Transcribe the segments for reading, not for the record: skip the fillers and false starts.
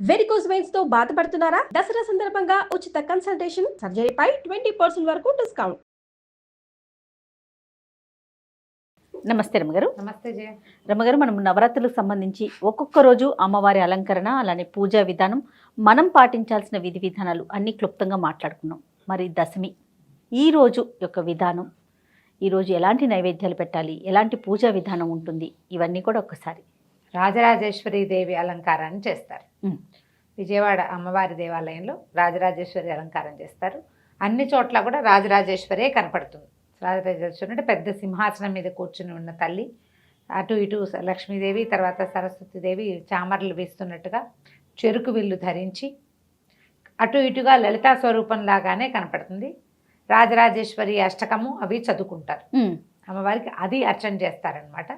Varicose veins తో బాధపడుతున్నారా? దసరా సందర్భంగా ఉచిత కన్సల్టేషన్, సర్జరీపై 20% వరకు డిస్కౌంట్. నమస్తే రమగారు. నమస్తే జయ. రమగారు, మనం నవరాత్రులకు సంబంధించి ఒక్కొక్క రోజు అమ్మవారి అలంకరణ, అలానే పూజా విధానం, మనం పాటించాల్సిన విధి విధానాలు అన్నీ క్లుప్తంగా మాట్లాడుకున్నాం. మరి దశమి ఈ రోజు యొక్క విధానం, ఈరోజు ఎలాంటి నైవేద్యాలు పెట్టాలి, ఎలాంటి పూజా విధానం ఉంటుంది, ఇవన్నీ కూడా ఒక్కసారి. రాజరాజేశ్వరి దేవి అలంకారాన్ని చేస్తారు. విజయవాడ అమ్మవారి దేవాలయంలో రాజరాజేశ్వరి అలంకారం చేస్తారు. అన్ని చోట్ల కూడా రాజరాజేశ్వరే కనపడుతుంది. రాజరాజేశ్వరి అంటే పెద్ద సింహాసనం మీద కూర్చుని ఉన్న తల్లి, అటు ఇటు లక్ష్మీదేవి, తర్వాత సరస్వతీదేవి చామర్లు వీస్తున్నట్టుగా చెరుకు విల్లు ధరించి అటు ఇటుగా లలితా స్వరూపంలాగానే కనపడుతుంది. రాజరాజేశ్వరి అష్టకము అవి చదువుకుంటారు. అమ్మవారికి అది అర్చన చేస్తారనమాట.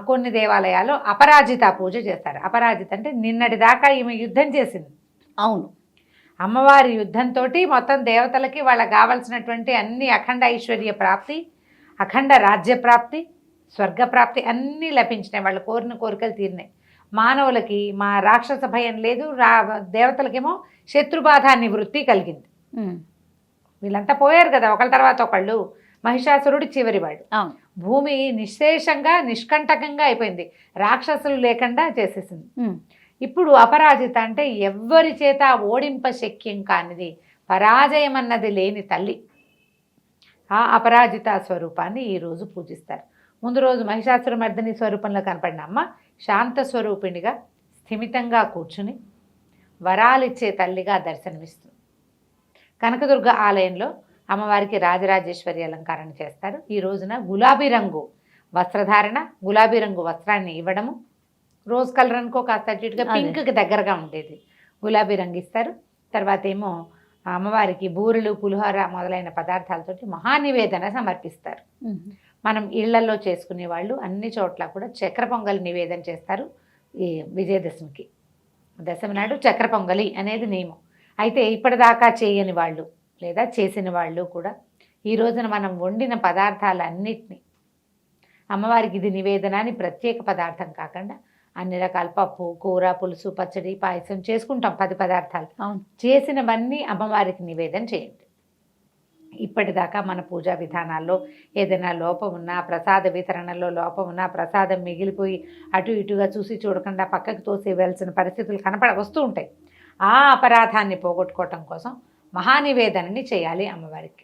కొన్ని దేవాలయాల్లో అపరాజిత పూజ చేస్తారు. అపరాజిత అంటే నిన్నటి దాకా ఈమె యుద్ధం చేసింది. అవును, అమ్మవారి యుద్ధంతో మొత్తం దేవతలకి వాళ్ళకి కావలసినటువంటి అన్ని అఖండ ఐశ్వర్య ప్రాప్తి, అఖండ రాజ్య ప్రాప్తి, స్వర్గప్రాప్తి అన్నీ లభించినాయి. వాళ్ళు కోరిన కోరికలు తీరినాయి. మానవులకి మా రాక్షస భయం లేదు, దేవతలకేమో శత్రుబాధ నివృత్తి కలిగింది. వీళ్ళంతా పోయారు కదా ఒకళ్ళ తర్వాత ఒకళ్ళు. మహిషాసురుడు చివరివాడు. భూమి నిశ్శేషంగా నిష్కంటకంగా అయిపోయింది, రాక్షసులు లేకుండా చేసేసింది. ఇప్పుడు అపరాజిత అంటే ఎవ్వరి చేత ఓడింప శక్యం కానిది, పరాజయం అన్నది లేని తల్లి. ఆ అపరాజిత స్వరూపాన్ని ఈరోజు పూజిస్తారు. ముందు రోజు మహిషాసుర మర్దిని స్వరూపంలో కనపడిన అమ్మ శాంత స్వరూపిణిగా స్థిమితంగా కూర్చుని వరాలిచ్చే తల్లిగా దర్శనమిస్తుంది. కనకదుర్గ ఆలయంలో అమ్మవారికి రాజరాజేశ్వరి అలంకారణ చేస్తారు. ఈ రోజున గులాబీ రంగు వస్త్రధారణ, గులాబీ రంగు వస్త్రాన్ని ఇవ్వడము, రోజ్ కలర్ అనుకో కాస్త అటుగా పింక్కి దగ్గరగా ఉండేది గులాబీ రంగు ఇస్తారు. తర్వాత ఏమో అమ్మవారికి బూరెలు, పులిహోర మొదలైన పదార్థాలతోటి మహానివేదన సమర్పిస్తారు. మనం ఇళ్లలో చేసుకునే వాళ్ళు అన్ని చోట్ల కూడా చక్కెర పొంగలి నివేదన చేస్తారు. ఈ విజయదశమికి, దశమి నాడు చక్కెర పొంగలి అనేది నియమం. అయితే ఇప్పటిదాకా చేయని వాళ్ళు లేదా చేసిన వాళ్ళు కూడా ఈ రోజున మనం వండిన పదార్థాలన్నిటినీ అమ్మవారికి ఇది నివేదన అని ప్రత్యేక పదార్థం కాకుండా అన్ని రకాల పప్పు, కూర, పులుసు, పచ్చడి, పాయసం చేసుకుంటాం. 10 పదార్థాలు చేసినవన్నీ అమ్మవారికి నివేదన చేయండి. ఇప్పటిదాకా మన పూజా విధానాల్లో ఏదైనా లోపం ఉన్నా, ప్రసాద వితరణలో లోపం ఉన్నా, ప్రసాదం మిగిలిపోయి అటు ఇటుగా చూసి చూడకుండా పక్కకు తోసేవలసిన పరిస్థితులు వస్తూ ఉంటాయి. ఆ అపరాధాన్ని పోగొట్టుకోవటం కోసం మహానివేదనని చేయాలి అమ్మవారికి.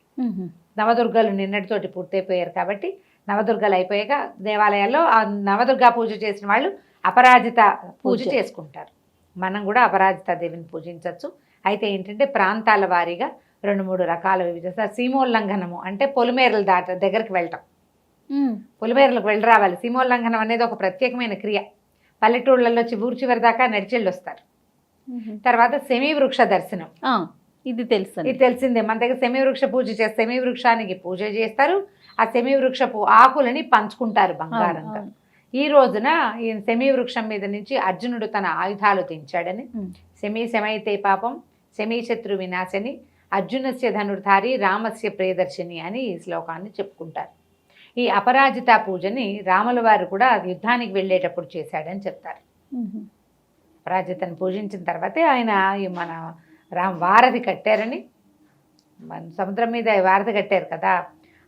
నవదుర్గలు నిన్నటితోటి పూర్తయిపోయారు కాబట్టి నవదుర్గలు అయిపోయాక దేవాలయాల్లో ఆ నవదుర్గా పూజ చేసిన వాళ్ళు అపరాజిత పూజ చేసుకుంటారు. మనం కూడా అపరాజిత దేవిని పూజించవచ్చు. అయితే ఏంటంటే ప్రాంతాల వారీగా 2-3 రకాల వివిధ సీమోల్లంఘనము అంటే పొలిమేరలు దగ్గరికి వెళ్ళటం, పొలిమేరలకు వెళ్ళి రావాలి. సీమోల్లంఘనం అనేది ఒక ప్రత్యేకమైన క్రియ. పల్లెటూళ్ళల్లో ఊరు చివరి దాకా నడిచెళ్ళు వస్తారు. తర్వాత సెమీ వృక్ష దర్శనం, ఇది తెలిసిందే. మన దగ్గర సెమీ వృక్ష పూజ చేస్తారు. సెమీ వృక్షానికి పూజ చేస్తారు. ఆ సెమీ వృక్షపు ఆకులని పంచుకుంటారు బంగారంగా. ఈ రోజున ఈ సెమీ వృక్షం మీద నుంచి అర్జునుడు తన ఆయుధాలు దించాడని, శమైతే పాపం శమీ శత్రు వినాశని, అర్జునస్య ధనుర్ధారి రామస్య ప్రియదర్శిని అని ఈ శ్లోకాన్ని చెప్పుకుంటారు. ఈ అపరాజిత పూజని రాముల వారు కూడా యుద్ధానికి వెళ్ళేటప్పుడు చేశాడని చెప్తారు. అపరాజితను పూజించిన తర్వాతే ఆయన మన వారధి కట్టారని, మన సముద్రం మీద వారధి కట్టారు కదా,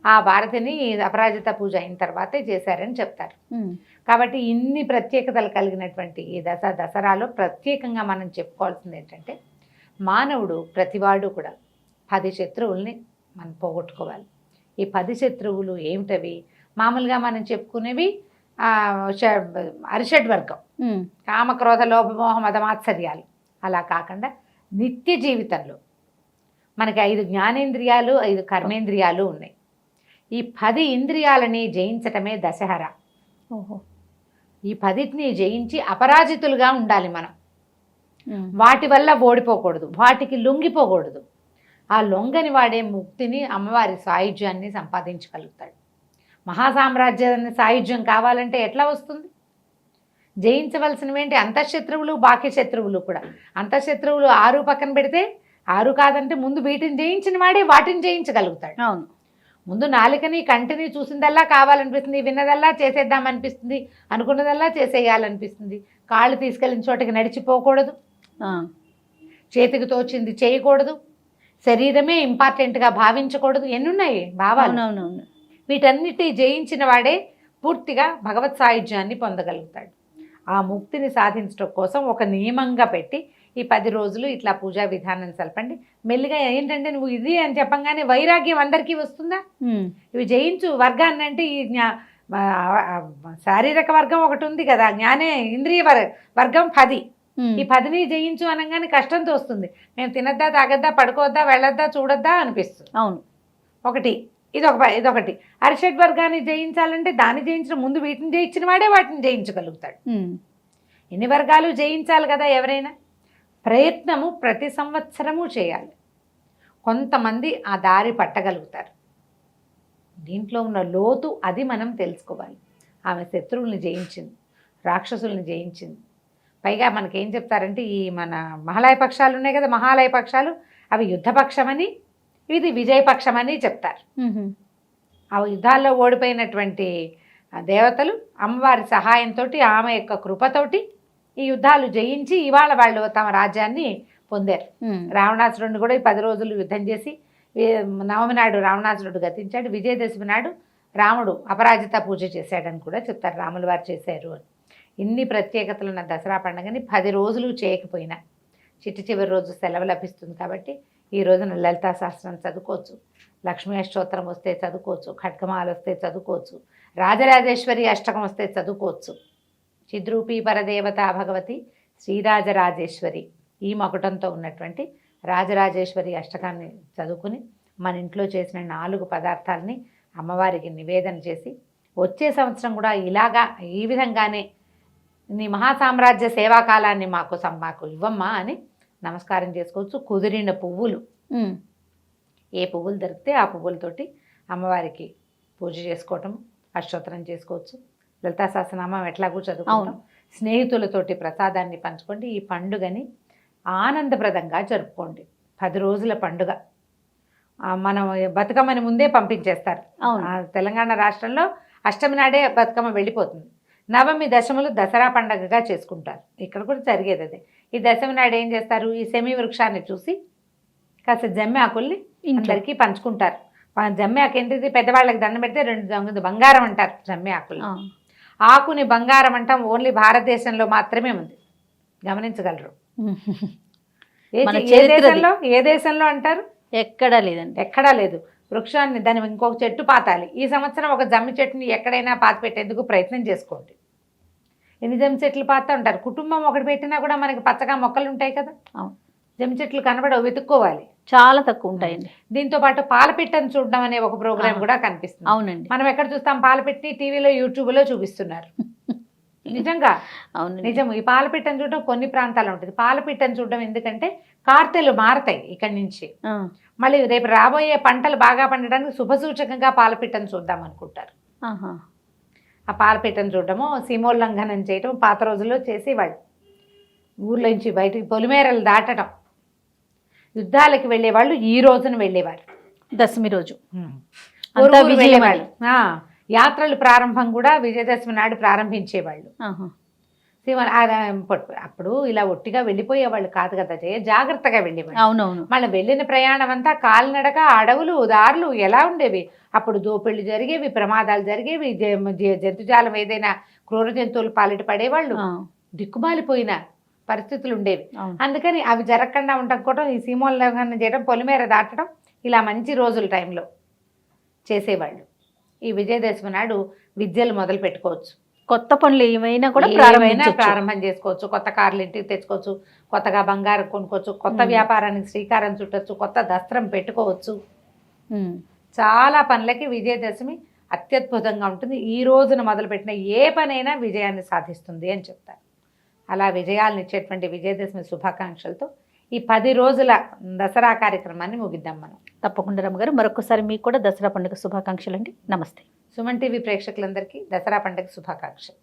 ఆ వారధిని అపరాజిత పూజ అయిన తర్వాతే చేశారని చెప్తారు. కాబట్టి ఇన్ని ప్రత్యేకతలు కలిగినటువంటి ఈ దసరాలో ప్రత్యేకంగా మనం చెప్పుకోవాల్సింది ఏంటంటే, మానవుడు ప్రతివాడు కూడా 10 శత్రువుల్ని మనం పోగొట్టుకోవాలి. ఈ 10 శత్రువులు ఏమిటవి? మామూలుగా మనం చెప్పుకునేవి అరిషడ్వర్గం, కామక్రోధ లోభమోహ మదమాత్సర్యాలు. అలా కాకుండా నిత్య జీవితంలో మనకి 5 జ్ఞానేంద్రియాలు, 5 కర్మేంద్రియాలు ఉన్నాయి. ఈ 10 ఇంద్రియాలని జయించటమే దశహర. ఈ 10ని జయించి అపరాజితులుగా ఉండాలి మనం. వాటి వల్ల ఓడిపోకూడదు, వాటికి లొంగిపోకూడదు. ఆ లొంగని వాడే ముక్తిని, అమ్మవారి సాయుధ్యాన్ని సంపాదించగలుగుతాడు. మహాసామ్రాజ్యాన్ని సాయుధ్యం కావాలంటే ఎట్లా వస్తుంది? జయించవలసినవేంటి? అంతఃశత్రువులు, బాహ్య శత్రువులు కూడా. అంతఃశత్రువులు 6 పక్కన పెడితే 6 కాదంటే ముందు వీటిని జయించిన వాడే వాటిని జయించగలుగుతాడు. అవును, ముందు నాలుకని కంటిని చూసిందల్లా కావాలనిపిస్తుంది, విన్నదల్లా చేసేద్దామనిపిస్తుంది, అనుకున్నదల్లా చేసేయాలనిపిస్తుంది. కాళ్ళు తీసుకెళ్ళిన చోటకి నడిచిపోకూడదు, ఆ, చేతికి తోచింది చేయకూడదు, శరీరమే ఇంపార్టెంట్గా భావించకూడదు, ఎన్నున్నాయి భావాలు. అవునవునవును. వీటన్నిటి జయించిన వాడే పూర్తిగా భగవత్ సాయుధ్యాన్ని పొందగలుగుతాడు. ఆ ముక్తిని సాధించడం కోసం ఒక నియమంగా పెట్టి ఈ 10 రోజులు ఇట్లా పూజా విధానం సలపండి. మెల్లిగా ఏంటంటే నువ్వు ఇది అని చెప్పంగానే వైరాగ్యం అందరికీ వస్తుందా? ఇవి జయించు వర్గాన్ని అంటే ఈ శారీరక వర్గం ఒకటి ఉంది కదా, జ్ఞానే ఇంద్రియ వర్గం 10. ఈ 10ని జయించు అనగానే కష్టంతో వస్తుంది. మేము తినద్దా, తాగద్దా, పడుకోవద్దా, వెళ్ళొద్దా, చూడొద్దా అనిపిస్తుంది. అవును. ఒకటి ఇదొకటి. అరిషడ్ వర్గాన్ని జయించాలంటే దాన్ని జయించిన ముందు వీటిని జయించిన వాడే వాటిని జయించగలుగుతాడు. ఎన్ని వర్గాలు జయించాలి కదా ఎవరైనా. ప్రయత్నము ప్రతి సంవత్సరము చేయాలి. కొంతమంది ఆ దారి పట్టగలుగుతారు. దీంట్లో ఉన్న లోతు అది మనం తెలుసుకోవాలి. ఆమె శత్రువుల్ని జయించింది, రాక్షసుల్ని జయించింది. పైగా మనకేం చెప్తారంటే ఈ మన మహాలయ పక్షాలు ఉన్నాయి కదా, మహాలయ పక్షాలు అవి యుద్ధపక్షమని, ఇది విజయపక్షమని చెప్తారు. ఆ యుద్ధాల్లో ఓడిపోయినటువంటి దేవతలు అమ్మవారి సహాయంతో, ఆమె యొక్క కృపతోటి ఈ యుద్ధాలు జయించి ఇవాళ వాళ్ళు తమ రాజ్యాన్ని పొందారు. రావణాసురుడిని కూడా ఈ 10 రోజులు యుద్ధం చేసి నవమి నాడు రావణాసురుడు గతించాడు. విజయదశమి నాడు రాముడు అపరాజిత పూజ చేశాడని కూడా చెప్తారు. రాముల వారు చేశారు అని. ఇన్ని ప్రత్యేకతలు ఉన్న దసరా పండుగని 10 రోజులు చేయకపోయినా చివరి రోజు సెలవు లభిస్తుంది కాబట్టి ఈ రోజున లలితా సహస్రం చదువుకోవచ్చు, లక్ష్మీ అష్టోత్తరం వస్తే చదువుకోవచ్చు, ఖడ్గమాలు వస్తే చదువుకోవచ్చు, రాజరాజేశ్వరి అష్టకం వస్తే చదువుకోవచ్చు. చిద్రూపీ పరదేవత భగవతి శ్రీరాజరాజేశ్వరి ఈ మకుటంతో ఉన్నటువంటి రాజరాజేశ్వరి అష్టకాన్ని చదువుకుని మన ఇంట్లో చేసిన 4 పదార్థాలని అమ్మవారికి నివేదన చేసి వచ్చే సంవత్సరం కూడా ఇలాగా ఈ విధంగానే నీ మహాసామ్రాజ్య సేవాకాలాన్ని మాకు ఇవ్వమ్మా అని నమస్కారం చేసుకోవచ్చు. కుదిరిన పువ్వులు, ఏ పువ్వులు దొరికితే ఆ పువ్వులతోటి అమ్మవారికి పూజ చేసుకోవటం, అష్టోత్తరం చేసుకోవచ్చు. లలితా సహస్రనామం ఎట్లాగూ చదువుకుంటాం. స్నేహితులతోటి ప్రసాదాన్ని పంచుకోండి. ఈ పండుగని ఆనందప్రదంగా జరుపుకోండి. 10 రోజుల పండుగ. మనం బతుకమ్మని ముందే పంపించేస్తారు. తెలంగాణ రాష్ట్రంలో అష్టమి నాడే బతుకమ్మ వెళ్ళిపోతుంది. నవమి దశములు దసరా పండగగా చేసుకుంటారు. ఇక్కడ కూడా జరిగేది అదే. ఈ దశమి నాడు ఏం చేస్తారు, ఈ సెమి వృక్షాన్ని చూసి కాస్త జమ్మి ఆకుల్ని అందరికీ పంచుకుంటారు. జమ్మి ఆకు ఏంటిది, పెద్దవాళ్ళకి దండం పెడితే 2 బంగారం అంటారు జమ్మి ఆకులు. ఆకుని బంగారం అంటాం ఓన్లీ భారతదేశంలో మాత్రమే ఉంది, గమనించగలరు. ఏ దేశంలో అంటారు? ఎక్కడా లేదండి, ఎక్కడా లేదు. వృక్షాన్ని దాన్ని ఇంకొక చెట్టు పాతాలి. ఈ సంవత్సరం ఒక జమ్మి చెట్టుని ఎక్కడైనా పాతి పెట్టేందుకు ప్రయత్నం చేసుకోండి. ఎన్ని జమ్మి చెట్లు పాతా ఉంటారు. కుటుంబం ఒకటి పెట్టినా కూడా మనకి పచ్చగా మొక్కలు ఉంటాయి కదా, జమ్మి చెట్లు కనబడవు, వెతుక్కోవాలి, చాలా తక్కువ ఉంటాయండి. దీంతో పాటు పాలపిట్టను చూడడం అనే ఒక ప్రోగ్రామ్ కూడా కనిపిస్తుంది. అవునండి, మనం ఎక్కడ చూస్తాం, పాలపిట్టని టీవీలో యూట్యూబ్లో చూపిస్తున్నారు. నిజంగా అవును, నిజం. ఈ పాలపిట్టను చూడడం కొన్ని ప్రాంతాల్లో ఉంటుంది. పాలపిట్టను చూడడం ఎందుకంటే కార్తెలు మారతాయి ఇక్కడి నుంచి, మళ్ళీ రేపు రాబోయే పంటలు బాగా పండడానికి శుభసూచకంగా పాలపిట్టను చూద్దాం అనుకుంటారు. ఆ పాలపిట్టను చూడడము, సీమోల్లంఘనం చేయటం పాత రోజుల్లో చేసేవాళ్ళు. ఊర్లోంచి బయటికి పొలిమేరలు దాటడం, యుద్ధాలకు వెళ్ళేవాళ్ళు ఈ రోజున వెళ్ళేవాళ్ళు, దశమి రోజు వెళ్ళేవాళ్ళు. యాత్రలు ప్రారంభం కూడా విజయదశమి నాడు ప్రారంభించేవాళ్ళు. అప్పుడు ఇలా ఒట్టిగా వెళ్ళిపోయేవాళ్ళు కాదు కదా, జాగ్రత్తగా వెళ్ళేవాళ్ళు. అవునవును. మళ్ళీ వెళ్ళిన ప్రయాణం అంతా కాలినడక, అడవులు, దారులు ఎలా ఉండేవి. అప్పుడు దోపిళ్ళు జరిగేవి, ప్రమాదాలు జరిగేవి, జంతుజాలం ఏదైనా క్రూర జంతువులు పాలిట పడేవాళ్ళు, దిక్కుమాలిపోయిన పరిస్థితులు ఉండేవి. అందుకని అవి జరగకుండా ఉండడం కూడా ఈ సీమోల్లంఘనం చేయడం, పొలిమేర దాటడం ఇలా మంచి రోజుల టైంలో చేసేవాళ్ళు. ఈ విజయదశమి నాడు విద్యలు మొదలు పెట్టుకోవచ్చు, కొత్త పనులు ఏమైనా కూడా ప్రారంభం చేసుకోవచ్చు, కొత్త కార్లు ఇంటికి తెచ్చుకోవచ్చు, కొత్తగా బంగారం కొనుక్కోవచ్చు, కొత్త వ్యాపారానికి శ్రీకారం చుట్టచ్చు, కొత్త దస్త్రం పెట్టుకోవచ్చు. చాలా పనులకి విజయదశమి అత్యద్భుతంగా ఉంటుంది. ఈ రోజున మొదలుపెట్టిన ఏ పనైనా విజయాన్ని సాధిస్తుంది అని చెప్తారు. అలా విజయాలను ఇచ్చేటువంటి విజయదశమి శుభాకాంక్షలతో ఈ 10 రోజుల దసరా కార్యక్రమాన్ని ముగిద్దాం మనం. తప్పకుండా రమ్మగారు, మరొకసారి మీకు కూడా దసరా పండుగ శుభాకాంక్షలు అండి. నమస్తే. సుమన్ టీవీ ప్రేక్షకులందరికీ దసరా పండుగ శుభాకాంక్షలు.